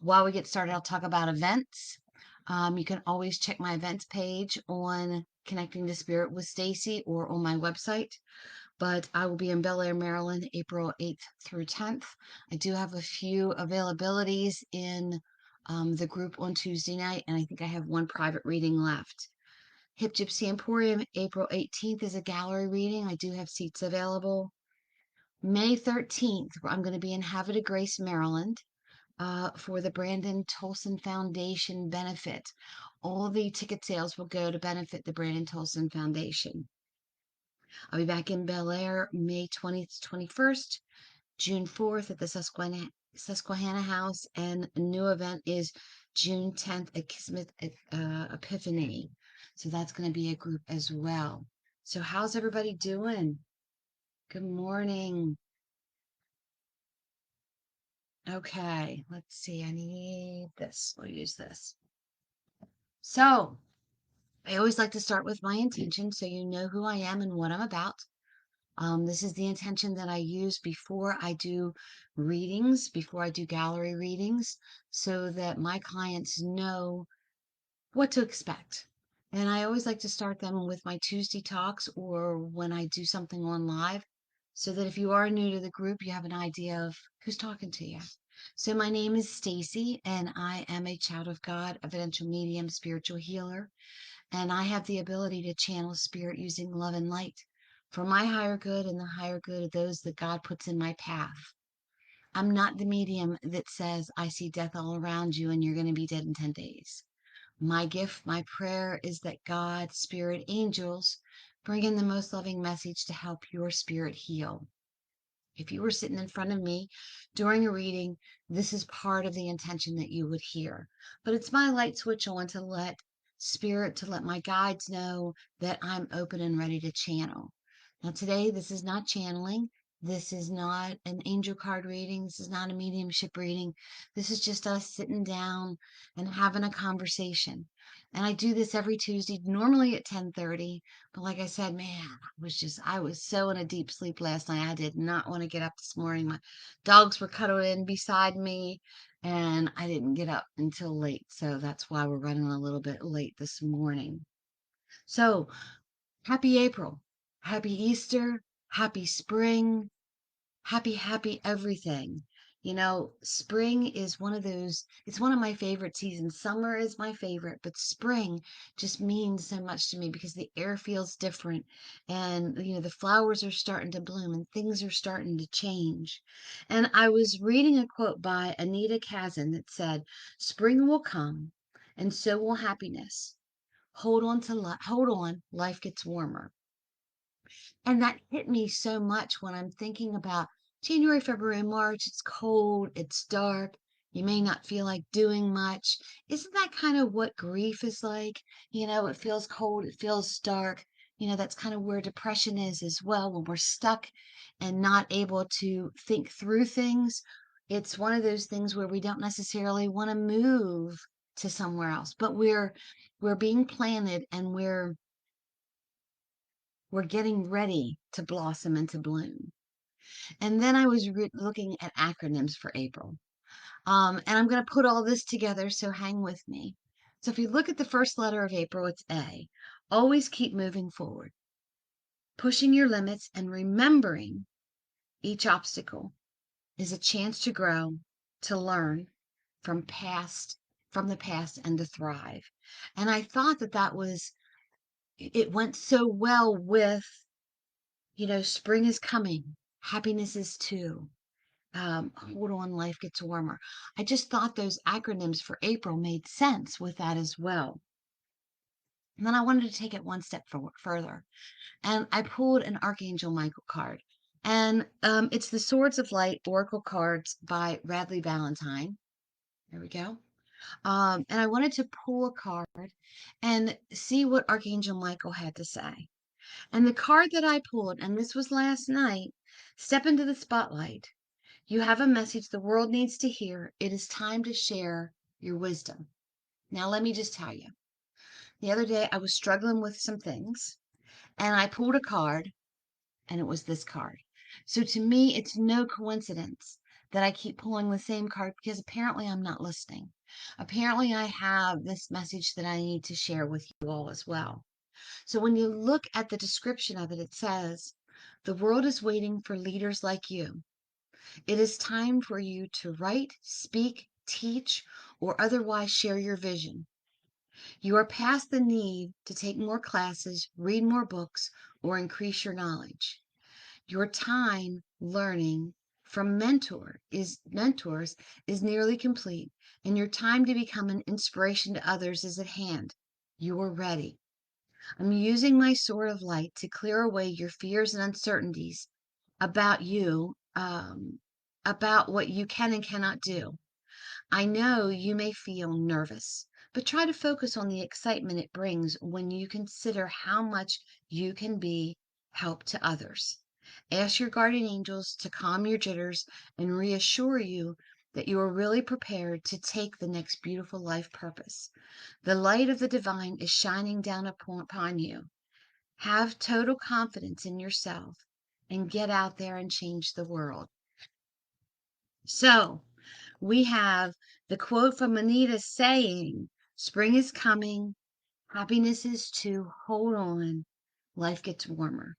While we get started, I'll talk about events. You can always check my events page on Connecting to Spirit with Stacy or on my website. But I will be in Bel Air, Maryland, April 8th through 10th. I do have a few availabilities in the group on Tuesday night, and I think I have one private reading left. Hip Gypsy Emporium, April 18th is a gallery reading. I do have seats available. May 13th, I'm going to be in Havre de Grace, Maryland, for the Brandon Tolson Foundation benefit. All the ticket sales will go to benefit the Brandon Tolson Foundation. I'll be back in Bel Air May 20th to 21st, June 4th at the Susquehanna House, and a new event is June 10th at Kismet Epiphany. So that's going to be a group as well. So how's everybody doing? Good morning. Okay, let's see. I need this. We'll use this. So I always like to start with my intention so you know who I am and what I'm about. This is the intention that I use before I do readings, before I do gallery readings, so that my clients know what to expect. And I always like to start them with my Tuesday talks or when I do something on live, so that if you are new to the group, you have an idea of who's talking to you. So my name is Stacy, and I am a child of God, evidential medium, spiritual healer, and I have the ability to channel spirit using love and light for my higher good and the higher good of those that God puts in my path. I'm not the medium that says, I see death all around you and you're going to be dead in 10 days. My gift, my prayer is that God, spirit, angels bring in the most loving message to help your spirit heal. If you were sitting in front of me during a reading, this is part of the intention that you would hear. But it's my light switch on to let spirit, to let my guides know that I'm open and ready to channel. Now, today, this is not channeling. This is not an angel card reading. This is not a mediumship reading. This is just us sitting down and having a conversation. And I do this every Tuesday, normally at 10:30. But like I said, man, I was so in a deep sleep last night. I did not want to get up this morning. My dogs were cuddled in beside me, and I didn't get up until late. So that's why we're running a little bit late this morning. So happy April, happy Easter, happy spring, happy everything. You know, spring is one of those, it's one of my favorite seasons. Summer is my favorite, but spring just means so much to me because the air feels different and, the flowers are starting to bloom and things are starting to change. And I was reading a quote by Anita Kazan that said, "Spring will come and so will happiness. Hold on, life gets warmer." And that hit me so much when I'm thinking about January, February, March. It's cold, it's dark. You may not feel like doing much. Isn't that kind of what grief is like? It feels cold, it feels dark. That's kind of where depression is as well. When we're stuck and not able to think through things, it's one of those things where we don't necessarily want to move to somewhere else, but we're being planted and we're getting ready to blossom and to bloom. And then I was looking at acronyms for April. And I'm going to put all this together, so hang with me. So if you look at the first letter of April, it's A. Always keep moving forward, pushing your limits and remembering each obstacle is a chance to grow, to learn from the past and to thrive. And I thought it went so well with, spring is coming. Happiness is too. Hold on, life gets warmer. I just thought those acronyms for April made sense with that as well. And then I wanted to take it one step further. And I pulled an Archangel Michael card. And it's the Swords of Light Oracle cards by Radley Valentine. There we go. And I wanted to pull a card and see what Archangel Michael had to say. And the card that I pulled, and this was last night, Step into the Spotlight. You have a message the world needs to hear. It is time to share your wisdom. Now, let me just tell you, the other day I was struggling with some things and I pulled a card and it was this card. So to me, it's no coincidence that I keep pulling the same card because apparently I'm not listening. Apparently, I have this message that I need to share with you all as well. So when you look at the description of it, it says, the world is waiting for leaders like you. It is time for you to write, speak, teach, or otherwise share your vision. You are past the need to take more classes, read more books, or increase your knowledge. Your time learning from mentors is nearly complete, and your time to become an inspiration to others is at hand. You are ready. I'm using my sword of light to clear away your fears and uncertainties about about what you can and cannot do. I know you may feel nervous, but try to focus on the excitement it brings when you consider how much you can be help to others. Ask your guardian angels to calm your jitters and reassure you that you are really prepared to take the next beautiful life purpose. The light of the divine is shining down upon you. Have total confidence in yourself and get out there and change the world. So, we have the quote from Anita saying, spring is coming, happiness is too, hold on, life gets warmer.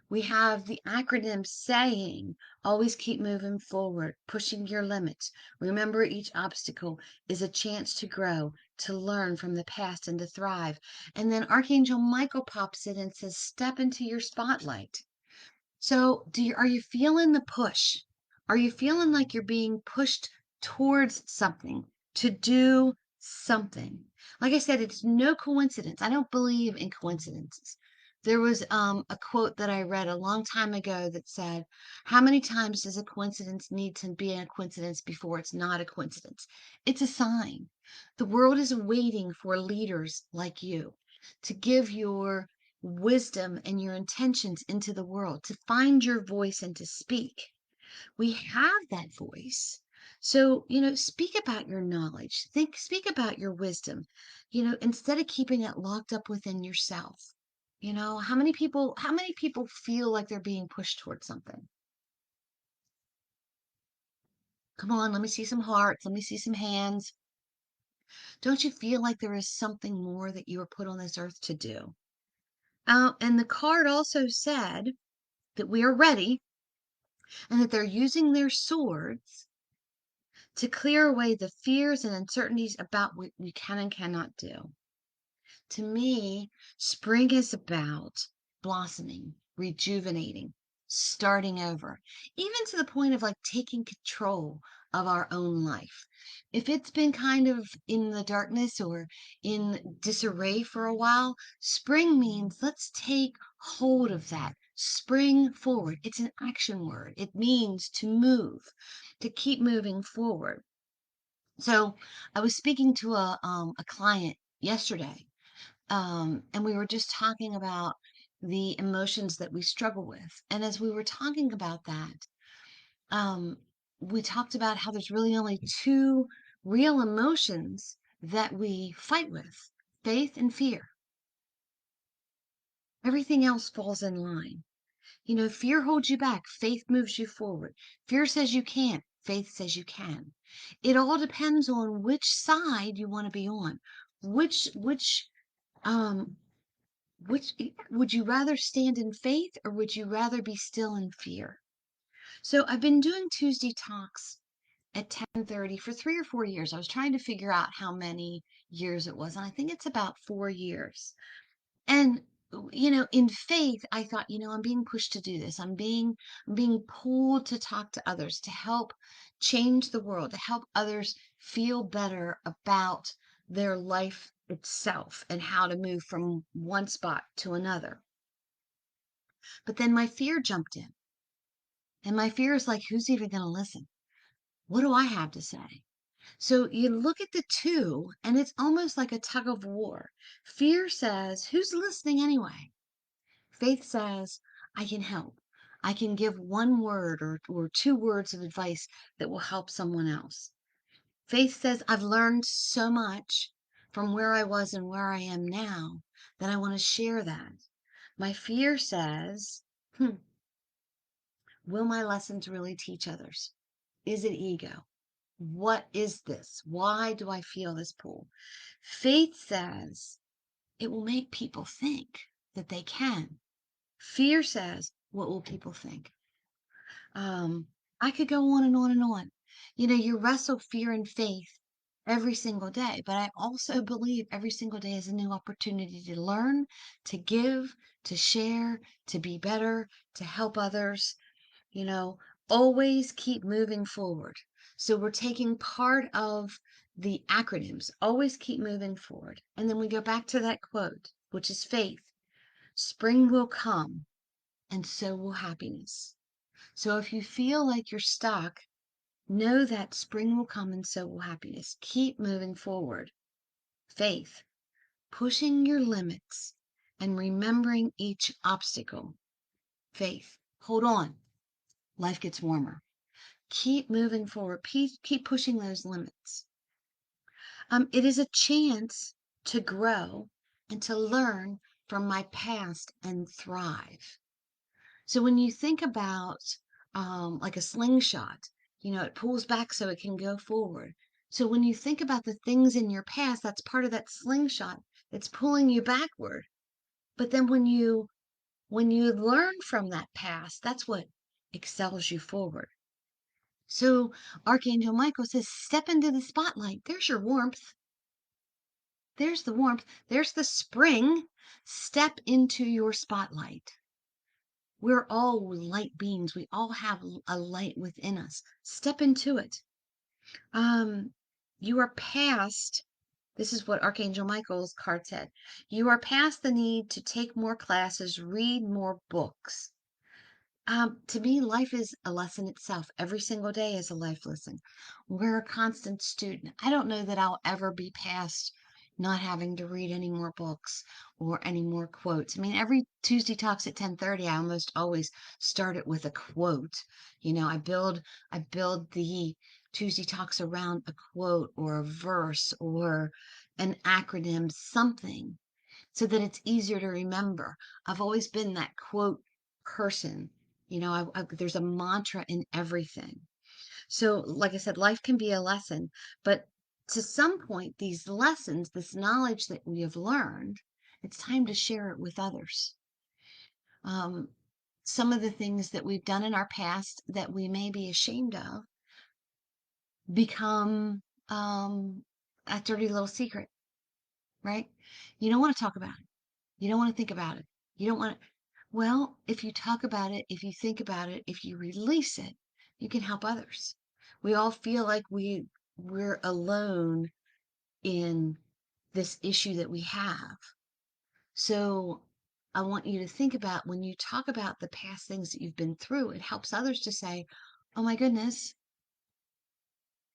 We have the acronym saying, always keep moving forward, pushing your limits. Remember, each obstacle is a chance to grow, to learn from the past and to thrive. And then Archangel Michael pops in and says, step into your spotlight. So, are you feeling the push? Are you feeling like you're being pushed towards something to do something? Like I said, it's no coincidence. I don't believe in coincidences. There was a quote that I read a long time ago that said, how many times does a coincidence need to be a coincidence before it's not a coincidence? It's a sign. The world is waiting for leaders like you to give your wisdom and your intentions into the world, to find your voice and to speak. We have that voice. So, speak about your knowledge. Speak about your wisdom, instead of keeping it locked up within yourself. How many people feel like they're being pushed towards something? Come on, let me see some hearts. Let me see some hands. Don't you feel like there is something more that you were put on this earth to do? And the card also said that we are ready and that they're using their swords to clear away the fears and uncertainties about what we can and cannot do. To me, spring is about blossoming, rejuvenating, starting over, even to the point of like taking control of our own life. If it's been kind of in the darkness or in disarray for a while, spring means let's take hold of that. Spring forward. It's an action word. It means to move, to keep moving forward. So I was speaking to a client yesterday, and we were just talking about the emotions that we struggle with. And as we were talking about that, um, we talked about how there's really only two real emotions that we fight with: faith and fear. Everything else falls in line. Fear holds you back, faith moves you forward. Fear says you can't, faith says you can. It all depends on which side you want to be on. Um, which would you rather stand in faith or would you rather be still in fear? So I've been doing Tuesday talks at 10:30 for 3 or 4 years. I was trying to figure out how many years it was, and I think it's about 4 years. And in faith, I thought, I'm being pushed to do this. I'm being pulled to talk to others, to help change the world, to help others feel better about their life itself and how to move from one spot to another. But then my fear jumped in. And my fear is like, who's even going to listen? What do I have to say? So you look at the two, and it's almost like a tug of war. Fear says, who's listening anyway? Faith says, I can help. I can give one word or two words of advice that will help someone else. Faith says, I've learned so much from where I was and where I am now that I want to share that. My fear says, will my lessons really teach others? Is it ego? What is this? Why do I feel this pull? Faith says it will make people think that they can. Fear says, what will people think? Um, I could go on and on and on. You know, you wrestle fear and faith every single day, but I also believe every single day is a new opportunity to learn, to give, to share, to be better, to help others. You know, always keep moving forward. So we're taking part of the acronyms, always keep moving forward. And then we go back to that quote, which is faith. Spring will come, and so will happiness. So if you feel like you're stuck, know that spring will come and so will happiness. Keep moving forward. Faith, pushing your limits and remembering each obstacle. Faith, hold on. Life gets warmer. Keep moving forward. Keep pushing those limits. It is a chance to grow and to learn from my past and thrive. So when you think about like a slingshot, you know, it pulls back so it can go forward. So when you think about the things in your past, that's part of that slingshot that's pulling you backward. But then when you learn from that past, that's what excels you forward. So Archangel Michael says, step into the spotlight. There's your warmth. There's the warmth. There's the spring. Step into your spotlight. We're all light beings. We all have a light within us. Step into it. Um, you are past, this is what Archangel Michael's card said. You are past the need to take more classes, read more books. To me, life is a lesson itself. Every single day is a life lesson. We're a constant student. I don't know that I'll ever be past not having to read any more books or any more quotes. I mean, every Tuesday Talks at 10:30, I almost always start it with a quote. You know, I build the Tuesday Talks around a quote or a verse or an acronym, something, so that it's easier to remember. I've always been that quote person. You know, there's a mantra in everything. So, like I said, life can be a lesson, but to some point, these lessons, this knowledge that we have learned, it's time to share it with others. Um, some of the things that we've done in our past that we may be ashamed of become a dirty little secret, right? You don't want to talk about it. You don't want to think about it. You don't want to. Well, if you talk about it, if you think about it, if you release it, you can help others. We all feel like we're alone in this issue that we have. So I want you to think about when you talk about the past things that you've been through, it helps others to say, oh my goodness,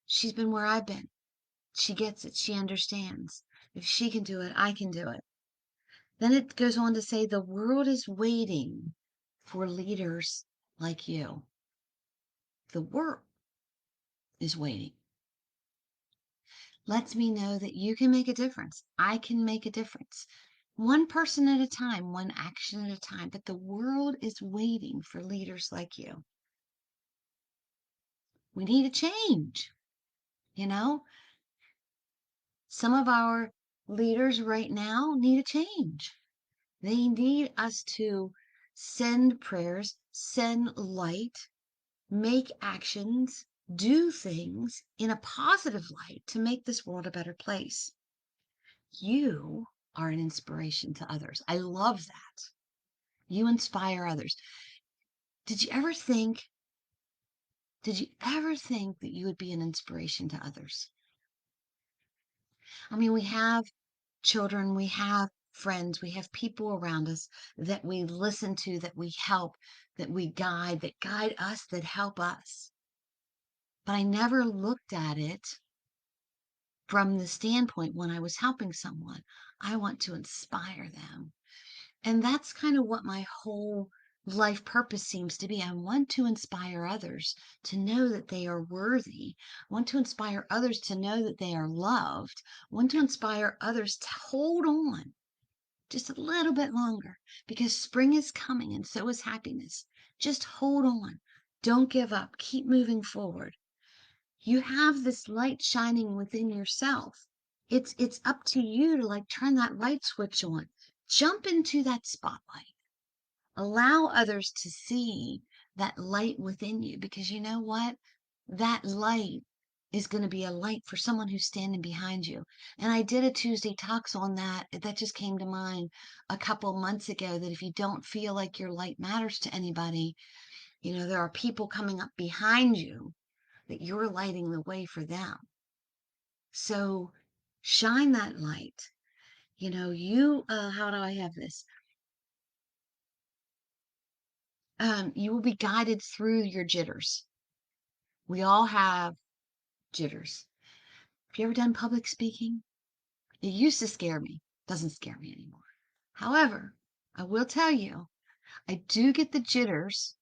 she's been where I've been. She gets it. She understands. If she can do it, I can do it. Then it goes on to say the world is waiting for leaders like you. The world is waiting. Lets me know that you can make a difference. I can make a difference. One person at a time, one action at a time. But the world is waiting for leaders like you. We need a change. You know, some of our leaders right now need a change. They need us to send prayers, send light, make actions, do things in a positive light to make this world a better place. You are an inspiration to others. I love that. You inspire others. Did you ever think, did you ever think that you would be an inspiration to others? I mean, we have children, we have friends, we have people around us that we listen to, that we help, that guide us, that help us. But I never looked at it from the standpoint when I was helping someone. I want to inspire them. And that's kind of what my whole life purpose seems to be. I want to inspire others to know that they are worthy. I want to inspire others to know that they are loved. I want to inspire others to hold on just a little bit longer because spring is coming and so is happiness. Just hold on. Don't give up. Keep moving forward. You have this light shining within yourself. It's up to you to like turn that light switch on. Jump into that spotlight. Allow others to see that light within you, because you know what? That light is going to be a light for someone who's standing behind you. And I did a Tuesday Talks on that. That just came to mind a couple months ago, that if you don't feel like your light matters to anybody, there are people coming up behind you that you're lighting the way for them. So shine that light. How do I have this? You will be guided through your jitters. We all have jitters. Have you ever done public speaking? It used to scare me. Doesn't scare me anymore. However, I will tell you, I do get the jitters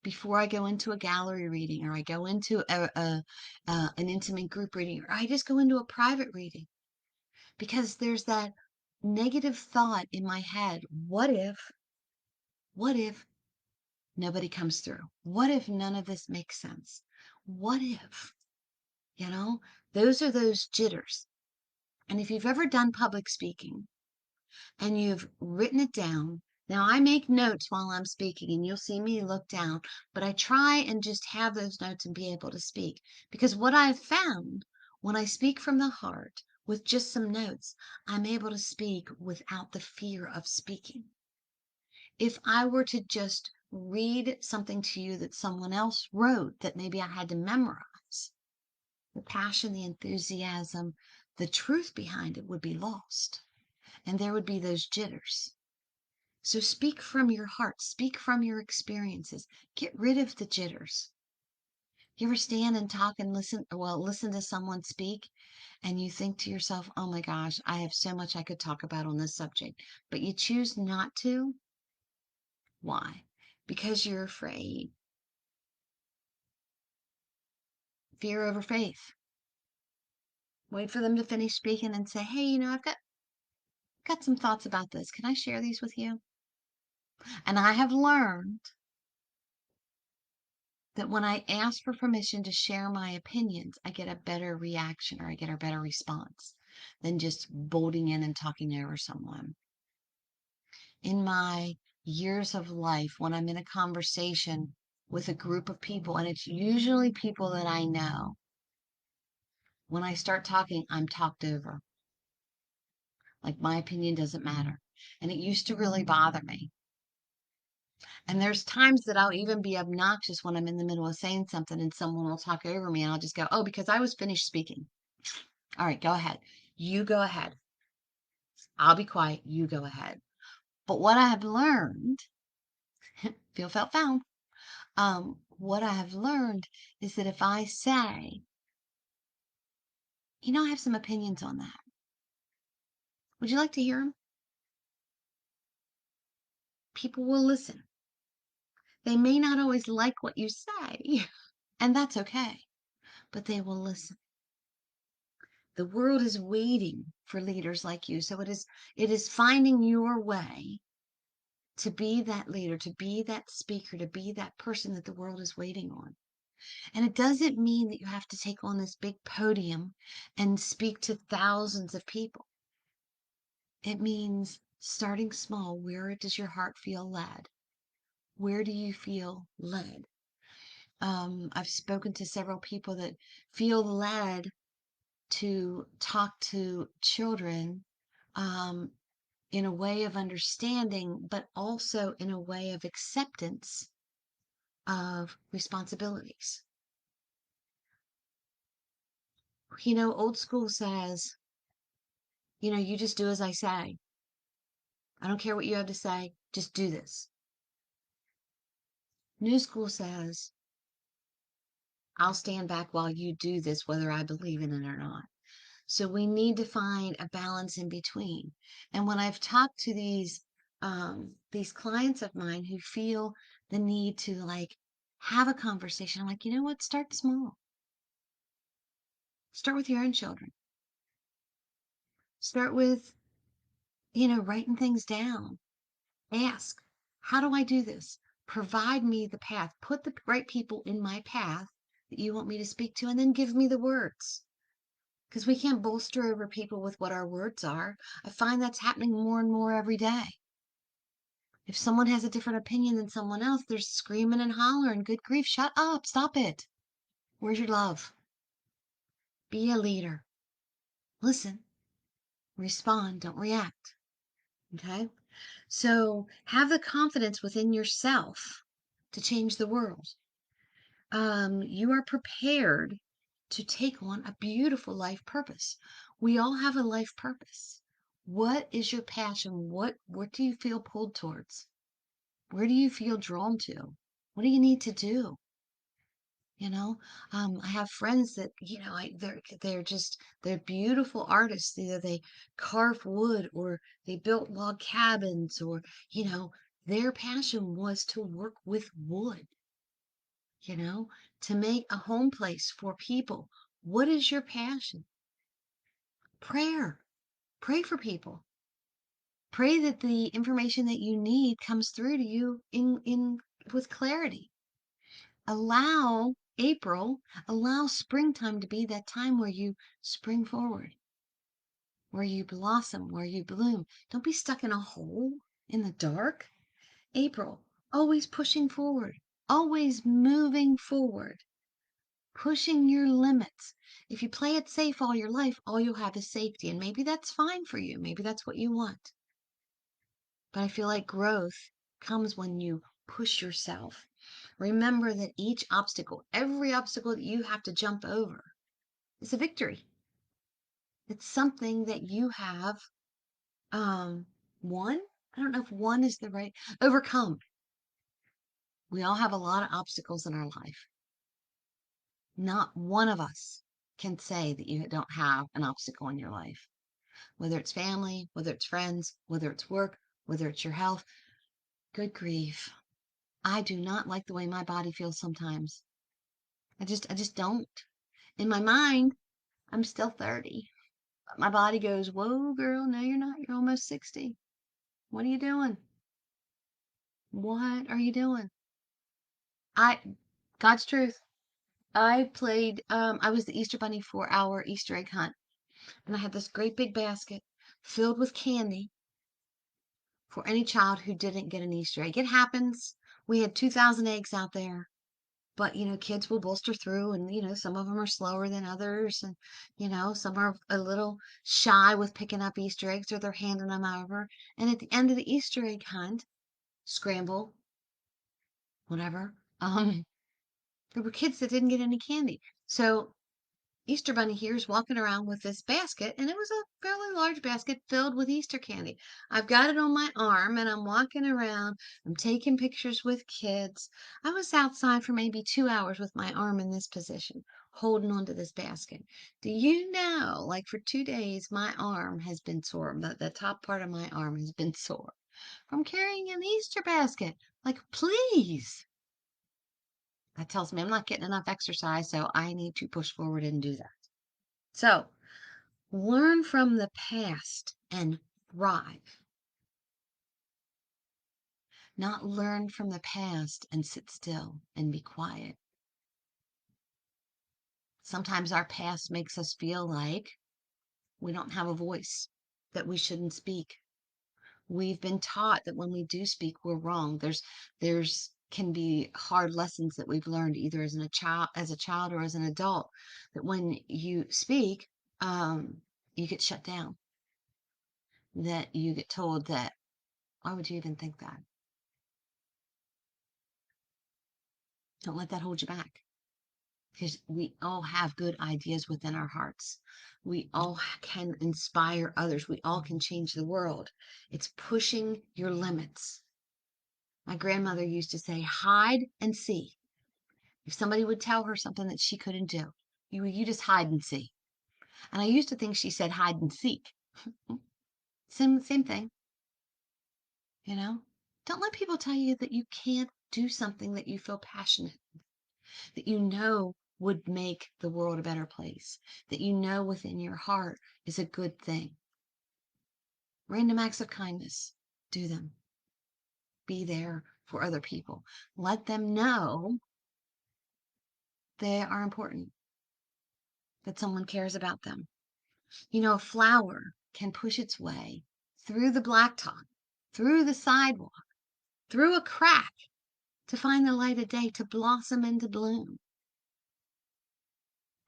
before I go into a gallery reading, or I go into an intimate group reading, or I just go into a private reading, because there's that negative thought in my head. What if nobody comes through? What if none of this makes sense? What if, you know, those are those jitters. And if you've ever done public speaking and you've written it down, now I make notes while I'm speaking and you'll see me look down, but I try and just have those notes and be able to speak. Because what I've found, when I speak from the heart with just some notes, I'm able to speak without the fear of speaking. If I were to just read something to you that someone else wrote that maybe I had to memorize, the passion, the enthusiasm, the truth behind it would be lost. And there would be those jitters. So speak from your heart, speak from your experiences, get rid of the jitters. You ever stand and talk and listen to someone speak, and you think to yourself, oh my gosh, I have so much I could talk about on this subject, but you choose not to? Why? Because you're afraid. Fear over faith. Wait for them to finish speaking and say, hey, I've got some thoughts about this. Can I share these with you? And I have learned that when I ask for permission to share my opinions, I get a better reaction, or I get a better response than just bolting in and talking over someone. In my years of life, when I'm in a conversation with a group of people, and it's usually people that I know, when I start talking, I'm talked over. Like my opinion doesn't matter. And it used to really bother me. And there's times that I'll even be obnoxious when I'm in the middle of saying something and someone will talk over me, and I'll just go, oh, because I was finished speaking. All right, go ahead. You go ahead. I'll be quiet. You go ahead. But what I have learned, feel, felt, found. What I have learned is that if I say, I have some opinions on that. Would you like to hear them? People will listen. They may not always like what you say, and that's okay, but they will listen. The world is waiting for leaders like you. So it is finding your way to be that leader, to be that speaker, to be that person that the world is waiting on. And it doesn't mean that you have to take on this big podium and speak to thousands of people. It means starting small. Where does your heart feel led? Where do you feel led? I've spoken to several people that feel led to talk to children um, in a way of understanding, but also in a way of acceptance of responsibilities. Old school says, you just do as I say. I don't care what you have to say, just do this. New school says, I'll stand back while you do this, whether I believe in it or not. So we need to find a balance in between. And when I've talked to these clients of mine who feel the need to like have a conversation, I'm like, you know what? Start small. Start with your own children. Start with, writing things down. Ask, how do I do this? Provide me the path. Put the right people in my path that you want me to speak to, and then give me the words. Because we can't bolster over people with what our words are. I find that's happening more and more every day. If someone has a different opinion than someone else, they're screaming and hollering. Good grief, shut up, stop it. Where's your love? Be a leader. Listen, respond, don't react. Okay? So have the confidence within yourself to change the world. You are prepared to take on a beautiful life purpose. We all have a life purpose. What is your passion? What do you feel pulled towards? Where do you feel drawn to? What do you need to do? You know, I have friends that, they're beautiful artists. Either they carve wood or they built log cabins or, their passion was to work with wood, you know, to make a home place for people. What is your passion? Prayer. Pray for people. Pray that the information that you need comes through to you in with clarity. Allow springtime to be that time where you spring forward, where you blossom, where you bloom. Don't be stuck in a hole in the dark. April, always pushing forward, always moving forward, pushing your limits. If you play it safe all your life, all you'll have is safety. And maybe that's fine for you. Maybe that's what you want. But I feel like growth comes when you push yourself. Remember that each obstacle, every obstacle that you have to jump over, is a victory. It's something that you have won. I don't know if one is the right overcome. We all have a lot of obstacles in our life. Not one of us can say that you don't have an obstacle in your life, whether it's family, whether it's friends, whether it's work, whether it's your health. Good grief. I do not like the way my body feels sometimes. I just don't. In my mind, I'm still 30. But my body goes, whoa, girl, no, you're not. You're almost 60. What are you doing? What are you doing? I, God's truth. I was the Easter Bunny for our Easter egg hunt. And I had this great big basket filled with candy for any child who didn't get an Easter egg. It happens. We had 2,000 eggs out there. But, kids will bolster through and, some of them are slower than others. And, some are a little shy with picking up Easter eggs or they're handing them over. And at the end of the Easter egg hunt, scramble, whatever, there were kids that didn't get any candy. So Easter Bunny here is walking around with this basket, and it was a fairly large basket filled with Easter candy. I've got it on my arm, and I'm walking around. I'm taking pictures with kids. I was outside for maybe 2 hours with my arm in this position, holding onto this basket. Do you know, like for 2 days, my arm has been sore. The top part of my arm has been sore from carrying an Easter basket. Like, please. That tells me I'm not getting enough exercise, so I need to push forward and do that. So, learn from the past and thrive, not learn from the past and sit still and be quiet. Sometimes our past makes us feel like we don't have a voice, that we shouldn't speak. We've been taught that when we do speak, we're wrong. There's can be hard lessons that we've learned either as a child or as an adult, that when you speak, you get shut down, that you get told that, why would you even think that? Don't let that hold you back. Because we all have good ideas within our hearts. We all can inspire others. We all can change the world. It's pushing your limits. My grandmother used to say, hide and see. If somebody would tell her something that she couldn't do, you just hide and see. And I used to think she said hide and seek. Same thing, you know? Don't let people tell you that you can't do something that you feel passionate, that you know would make the world a better place, that you know within your heart is a good thing. Random acts of kindness, do them. Be there for other people. Let them know they are important, that someone cares about them. A flower can push its way through the blacktop, through the sidewalk, through a crack to find the light of day, to blossom and to bloom.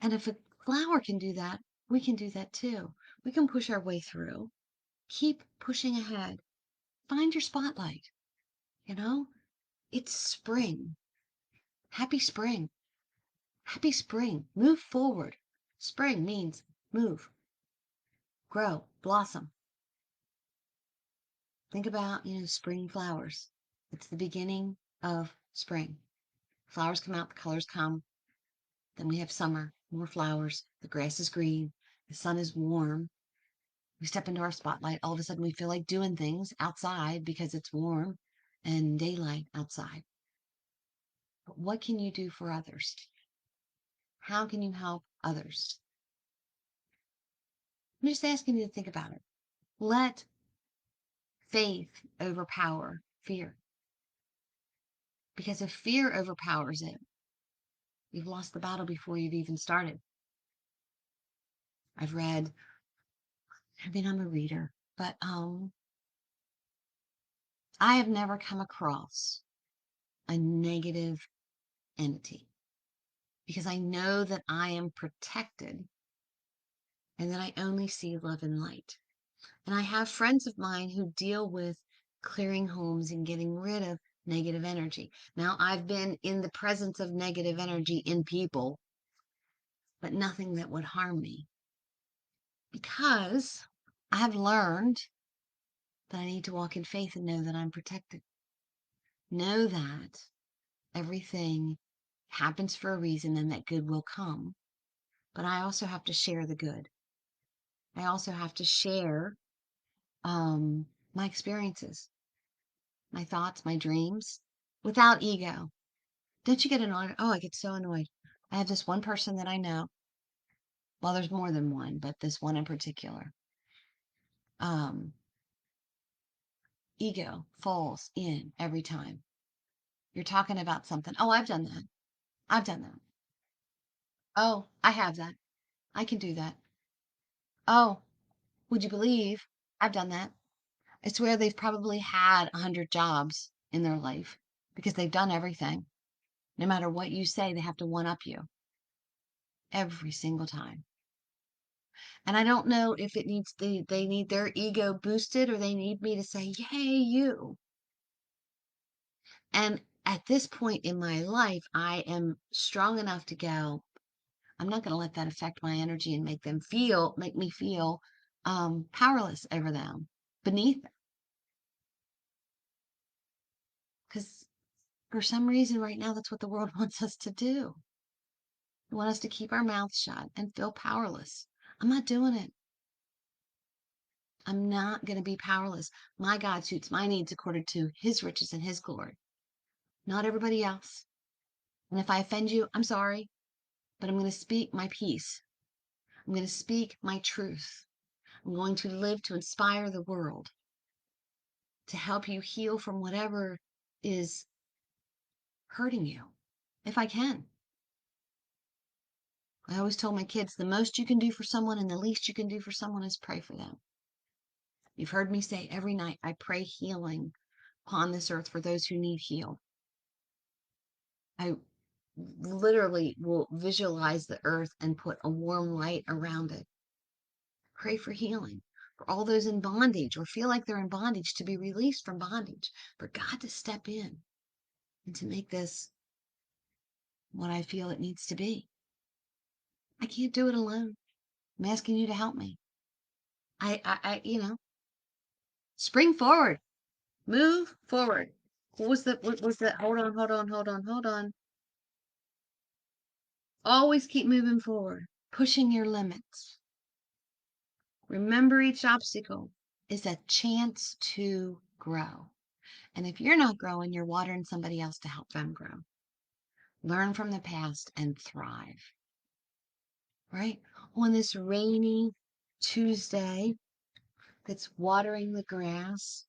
And if a flower can do that, we can do that too. We can push our way through. Keep pushing ahead. Find your spotlight. You know, it's spring. Happy spring. Happy spring. Move forward. Spring means move, grow, blossom. Think about, spring flowers. It's the beginning of spring. Flowers come out, the colors come. Then we have summer, more flowers. The grass is green. The sun is warm. We step into our spotlight. All of a sudden, we feel like doing things outside because it's warm and daylight outside. But what can you do for others? How can you help others? I'm just asking you to think about it. Let faith overpower fear. Because if fear overpowers it, you've lost the battle before you've even started. I'm a reader, but I have never come across a negative entity because I know that I am protected and that I only see love and light. And I have friends of mine who deal with clearing homes and getting rid of negative energy. Now, I've been in the presence of negative energy in people, but nothing that would harm me because I have learned that I need to walk in faith and know that I'm protected. Know that everything happens for a reason and that good will come. But I also have to share the good. I also have to share my experiences, my thoughts, my dreams without ego. Don't you get annoyed? Oh, I get so annoyed. I have this one person that I know. Well, there's more than one, but this one in particular. Um, Ego falls in every time. You're talking about something. Oh, I've done that. I've done that. Oh, I have that. I can do that. Oh, would you believe I've done that? I swear they've probably had 100 jobs in their life because they've done everything. No matter what you say, they have to one up you every single time. And I don't know if they need their ego boosted or they need me to say, "Yay, you." And at this point in my life, I am strong enough to go, I'm not going to let that affect my energy and make me feel powerless over them, beneath them. Because for some reason right now, that's what the world wants us to do. They want us to keep our mouths shut and feel powerless. I'm not doing it. I'm not going to be powerless. My God suits my needs according to his riches and his glory, not everybody else. And if I offend you, I'm sorry, but I'm going to speak my peace. I'm going to speak my truth. I'm going to live to inspire the world, to help you heal from whatever is hurting you, if I can. I always told my kids the most you can do for someone and the least you can do for someone is pray for them. You've heard me say every night, I pray healing upon this earth for those who need healed. I literally will visualize the earth and put a warm light around it. Pray for healing for all those in bondage or feel like they're in bondage to be released from bondage, for God to step in and to make this what I feel it needs to be. I can't do it alone. I'm asking you to help me. Spring forward, move forward. What was that? Hold on. Always keep moving forward, pushing your limits. Remember, each obstacle is a chance to grow. And if you're not growing, you're watering somebody else to help them grow. Learn from the past and thrive. Right? On this rainy Tuesday that's watering the grass,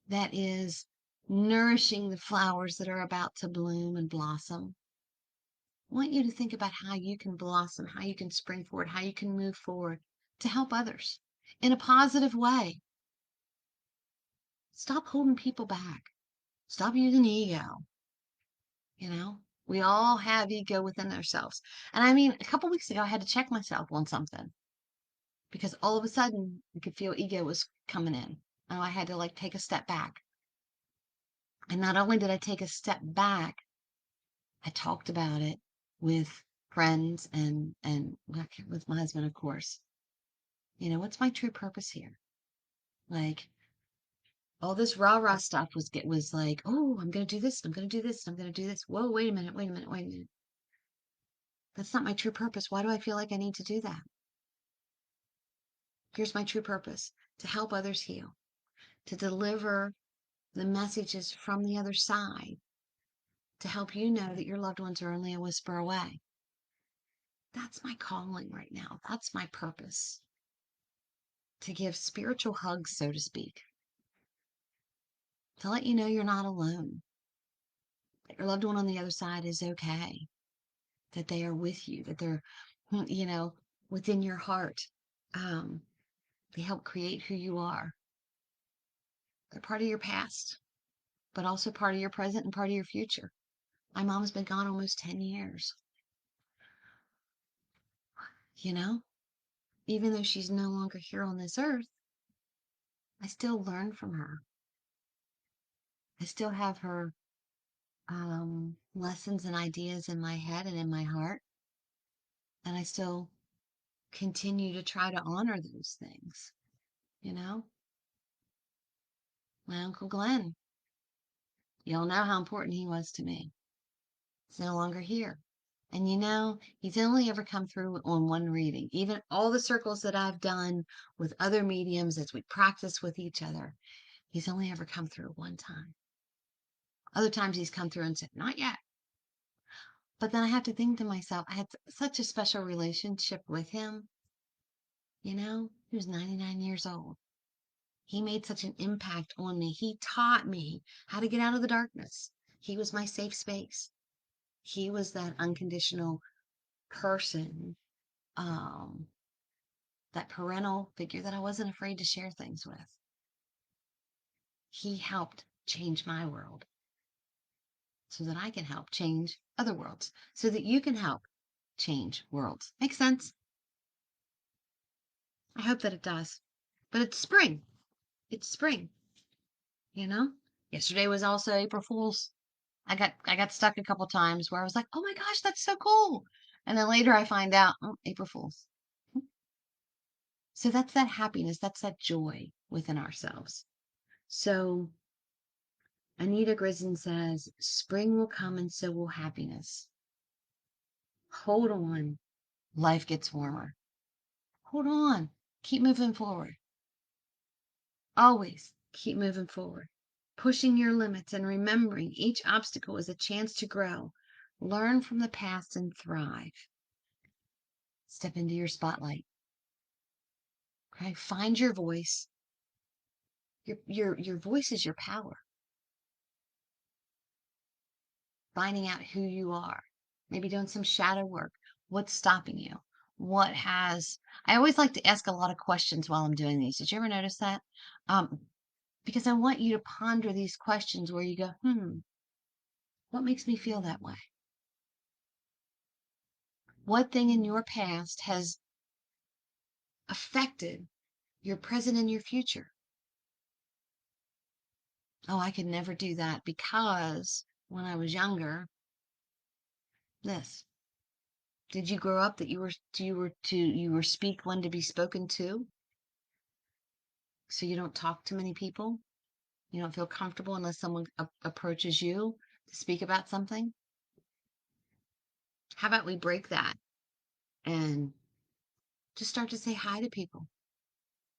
that is nourishing the flowers that are about to bloom and blossom. I want you to think about how you can blossom, how you can spring forward, how you can move forward to help others in a positive way. Stop holding people back. Stop using ego. We all have ego within ourselves. And I mean, a couple weeks ago, I had to check myself on something because all of a sudden I could feel ego was coming in. And I had to like take a step back. And not only did I take a step back, I talked about it with friends and with my husband, of course. What's my true purpose here? Like all this rah-rah stuff was like, oh, I'm gonna do this, I'm gonna do this, I'm gonna do this. Whoa, wait a minute, wait a minute, wait a minute. That's not my true purpose. Why do I feel like I need to do that? Here's my true purpose: to help others heal, to deliver the messages from the other side, to help you know that your loved ones are only a whisper away. That's my calling right now. That's my purpose. To give spiritual hugs, so to speak, to let you know you're not alone, that your loved one on the other side is okay, that they are with you, that they're, within your heart. Um, they help create who you are. They're part of your past, but also part of your present and part of your future. My mom's been gone almost 10 years. You know, even though she's no longer here on this earth, I still learn from her. I still have her lessons and ideas in my head and in my heart. And I still continue to try to honor those things. You know, my Uncle Glenn, y'all know how important he was to me. He's no longer here. And he's only ever come through on one reading. Even all the circles that I've done with other mediums as we practice with each other, he's only ever come through one time. Other times he's come through and said, not yet. But then I have to think to myself, I had such a special relationship with him. He was 99 years old. He made such an impact on me. He taught me how to get out of the darkness. He was my safe space. He was that unconditional person, that parental figure that I wasn't afraid to share things with. He helped change my world so that I can help change other worlds, so that you can help change worlds. Makes sense? I hope that it does. But it's spring. It's spring, you know? Yesterday was also April Fool's. I got stuck a couple times where I was like, "Oh my gosh, that's so cool." And then later I find out, "Oh, April Fool's." So that's that happiness, that's that joy within ourselves. So Anita Grison says, spring will come and so will happiness. Hold on. Life gets warmer. Hold on. Keep moving forward. Always keep moving forward. Pushing your limits and remembering each obstacle is a chance to grow. Learn from the past and thrive. Step into your spotlight. Okay? Find your voice. Your voice is your power. Finding out who you are. Maybe doing some shadow work. What's stopping you? I always like to ask a lot of questions while I'm doing these. Did you ever notice that? Because I want you to ponder these questions where you go, what makes me feel that way? What thing in your past has affected your present and your future? Oh, I could never do that because when I was younger, this. Did you grow up that you were speak when to be spoken to? So you don't talk to many people? You don't feel comfortable unless someone approaches you to speak about something? How about we break that and just start to say hi to people?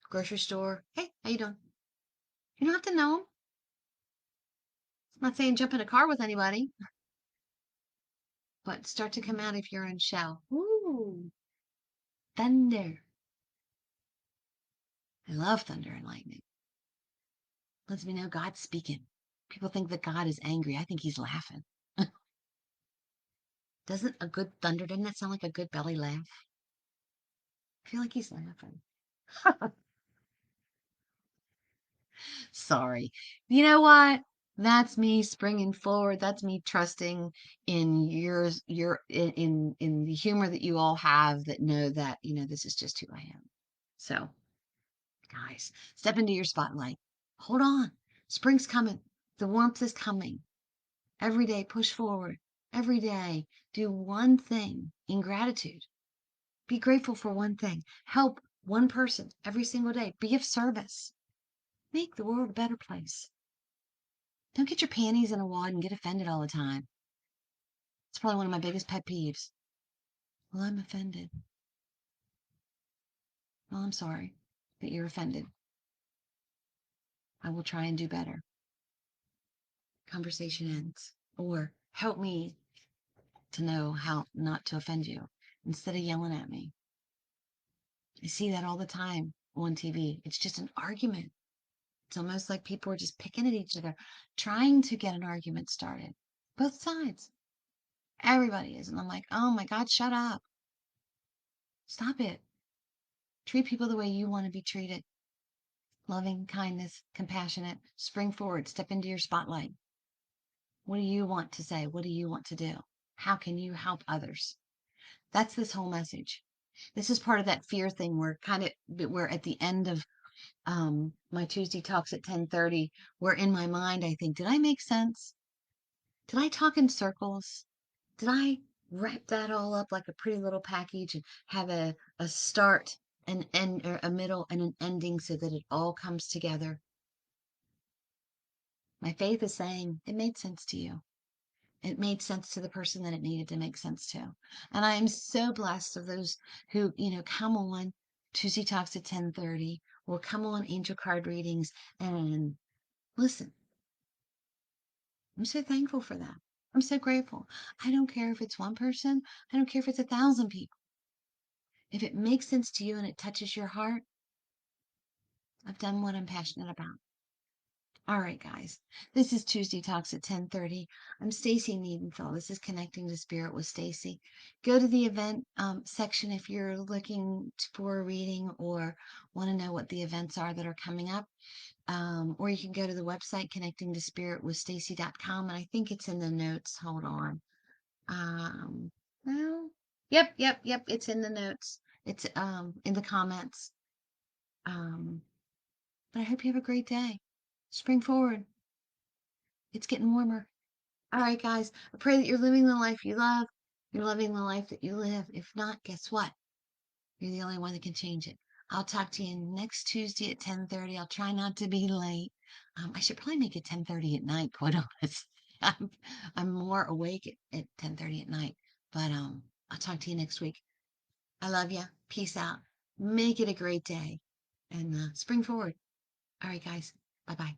Grocery store, hey, how you doing? You don't have to know them. I'm not saying jump in a car with anybody, but start to come out of your own shell. Ooh, thunder. I love thunder and lightning. Lets me know God's speaking. People think that God is angry. I think he's laughing. Doesn't a good thunder, doesn't that sound like a good belly laugh? I feel like he's laughing. Sorry. You know what? That's me springing forward. That's me trusting in in the humor that you all have that know that, this is just who I am. So, guys, step into your spotlight. Hold on. Spring's coming. The warmth is coming. Every day, push forward. Every day, do one thing in gratitude. Be grateful for one thing. Help one person every single day. Be of service. Make the world a better place. Don't get your panties in a wad and get offended all the time. It's probably one of my biggest pet peeves. Well, I'm offended. Well, I'm sorry that you're offended. I will try and do better. Conversation ends. Or help me to know how not to offend you instead of yelling at me. I see that all the time on TV. It's just an argument. It's almost like people are just picking at each other, trying to get an argument started. Both sides. Everybody is. And I'm like, oh my God, shut up. Stop it. Treat people the way you want to be treated. Loving, kindness, compassionate. Spring forward. Step into your spotlight. What do you want to say? What do you want to do? How can you help others? That's this whole message. This is part of that fear thing we're at the end of my Tuesday talks at 10:30, where in my mind I think, did I make sense? Did I talk in circles? Did I wrap that all up like a pretty little package and have a start, an end, or a middle, and an ending so that it all comes together? My faith is saying it made sense to you. It made sense to the person that it needed to make sense to. And I am so blessed of those who, come on Tuesday Talks at 10:30 or come on Angel Card Readings and listen. I'm so thankful for that. I'm so grateful. I don't care if it's one person. I don't care if it's 1,000 people. If it makes sense to you and it touches your heart, I've done what I'm passionate about. All right, guys. This is Tuesday Talks at 10:30. I'm Stacy Needenfeld. This is Connecting to Spirit with Stacy. Go to the event section if you're looking for a reading or want to know what the events are that are coming up. Or you can go to the website connectingtospiritwithstacy.com, and I think it's in the notes. Hold on. Well, yep. It's in the notes. It's in the comments. Um, but I hope you have a great day. Spring forward. It's getting warmer. All right, guys. I pray that you're living the life you love. You're loving the life that you live. If not, guess what? You're the only one that can change it. I'll talk to you next Tuesday at 10:30. I'll try not to be late. I should probably make it 10:30 at night, quite honest. I'm more awake at 10:30 at night. But I'll talk to you next week. I love you. Peace out. Make it a great day and spring forward. All right, guys. Bye bye.